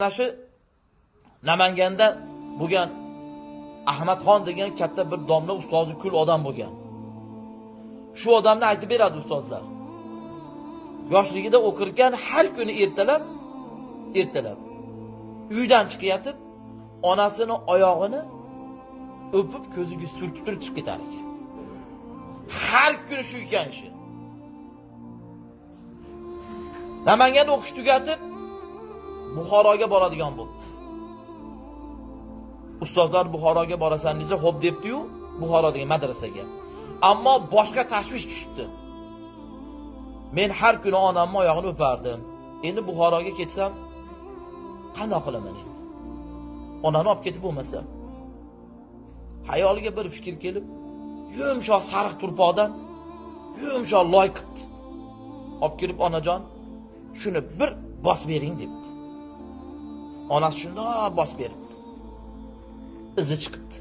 Mana shu Namanganda bo'lgan Ahmadxon degan katta bir domla ustozi kul odam bo'lgan. Shu odamni aytib beradi ustozlar. Yoshligida o'qirkan har kuni ertalab uydan chiqib, onasini oyog'ini o'pib ko'ziga surtib turib chiqib ketar ekan. Har kuni shu ekan ishi. Namanganda o'qish tugatib Buxoroga boradigan bo'ldi. Ustozlar Buxoroga borasan desa, xo'p debdi-yu, Buxorodagi madrasaga. Ammo boshqa tashvish tushibdi. Men har kuni onamni oyog'ini o'pardim. Endi Buxoroga ketsam, qanday qilaman endi? Onani olib ketib bo'lmasa. Hayoliga bir fikr kelib, yumshoq sariq turpoqdan yumshoq loy qildi. Olib kelib, onajon, shuni bir bosib bering debdi. Onasi shunday bosib beribdi. Izi chiqibdi.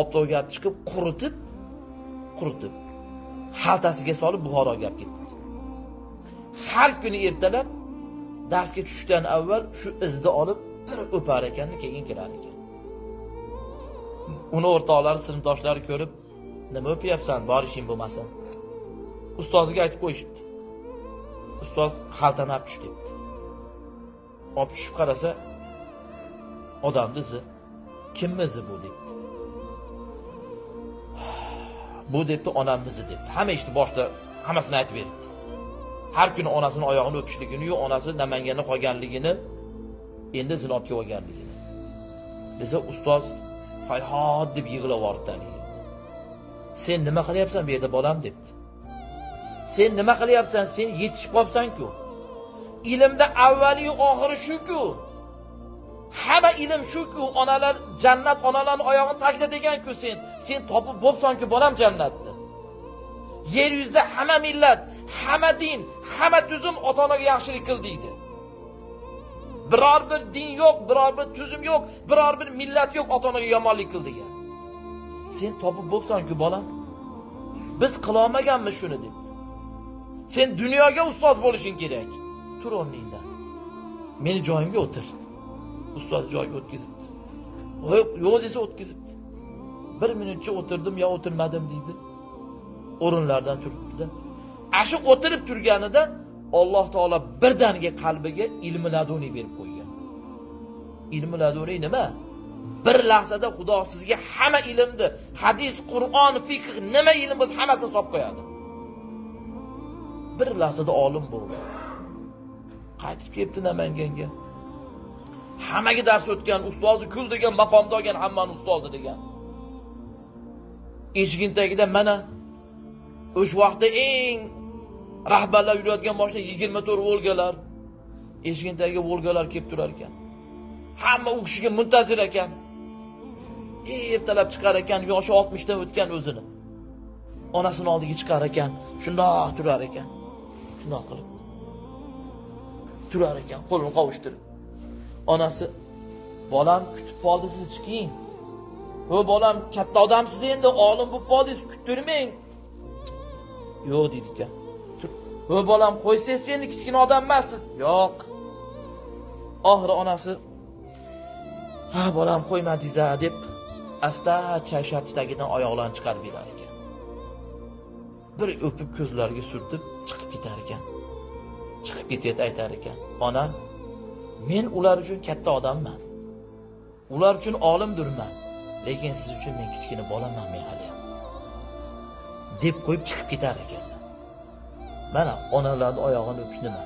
Obto'ga chiqib quritib xaltasiga solib Buxoroga olib ketdi. Har kuni ertalab darsga tushishdan avval shu izni olib bir o'par ekan, keyin kelar ekan. Uni o'rtoqlari, sinfdoshlari ko'rib, "Nima o'pyapsan? Bor ishing bo'lmasin." Ustoziga aytib qo'yishdi. Ustoz xaltani olib tush debdi. Olib tushib qarasa, odamning izi. Kimning izi bu debdi. Bu debdi, onamning izi debdi. Hamma ishni boshda hammasini aytib berdi. Har kuni onasini oyog'ini o'pishligini, yo onasi Namanganda qolganligini, endi zinobga olganligini. Desa ustoz hayhot deb yig'lab yubordi. "Sen nima qilyapsan bu yerda bolam?" debdi. "Sen nima qilyapsan? Sen yetishib qolibsan-ku. Ilmda avvali oxiri shu-ku. Hamma ilm shu-ku, onalar jannat onalarning oyog'ini tagida degan-ku sen. Sen topib bo'psan-ku bolam jannatni. Yer yuzida hamma millat, hamma din, hamma tuzum ota-onaga yaxshilik qil deydi. Biror bir din yo'q, biror bir tuzum yo'q, biror bir millat yo'q ota-onaga yomonlik qil degan. Sen topib bo'psan-ku bolam. Biz qila olmaganmiz shuni" debdi. "Sen dunyoga ustoz bo'lishing kerak. Tur o'rningdan. Meni joyimga o'tir." Ustoz joyiga o'tkazibdi. Yo'q desa o'tkazibdi. 1 minutcha o'tirdim yo o'tirmadim deydi. O'rinlardan turibdi-da. Shu o'tirib turganida Alloh taolo birdaniga qalbiga ilmi laduniy berib qo'ygan. Ilmi laduniy nima? Bir lahzada Xudo sizga hamma ilmni, hadis, Qur'on, fiqh, nima ilm bo'lsa hammasini solib qo'yadi. Bir lahzada olim bo'ldi. Qaytib kelibdi Namanganga. Hammaga dars o'tgan, ustozi kul degan maqomda olgan, hammani ustozi degan. Eshigin tagida mana o'sha vaqtda eng rahbarlar yuradigan mashina 24 Volgalar, eshigin tagiga Volgalar kelib turar ekan. Hamma u kishiga muntazir ekan. Ertalab chiqar ekan, yoshi 60 dan o'tgan o'zini. Onasini oldiga chiqar ekan, shundoq turar ekan. Shundoq qilib turar ekan, qo'lini qovushtirib. Onasi, "Bolam kutib qoldi, siz chiqing. Ho bolam, katta odamsiz endi, olim bo'lib qoldingiz, kuttirmang." "Yo'q" dedi ekan. "Ho bolam, qo'ysangiz endi kichkina odam emassiz." "Yo'q." Oxiri onasi, "Ha bolam, qo'ymadingiz-a" deb asta chayshabchi tagidan oyoqlarini chiqarib berar ekan. Bir o'pib ko'zlariga surtib chiqib ketar ekan. Chiqib ketib aytar ekan, "Ona, men ular uchun katta odamman. Ular uchun olimdirman. Lekin siz uchun men kichkina bolaman men hali." deb qo'yib chiqib ketar ekan. Mana onalarning oyog'ini o'pish nima?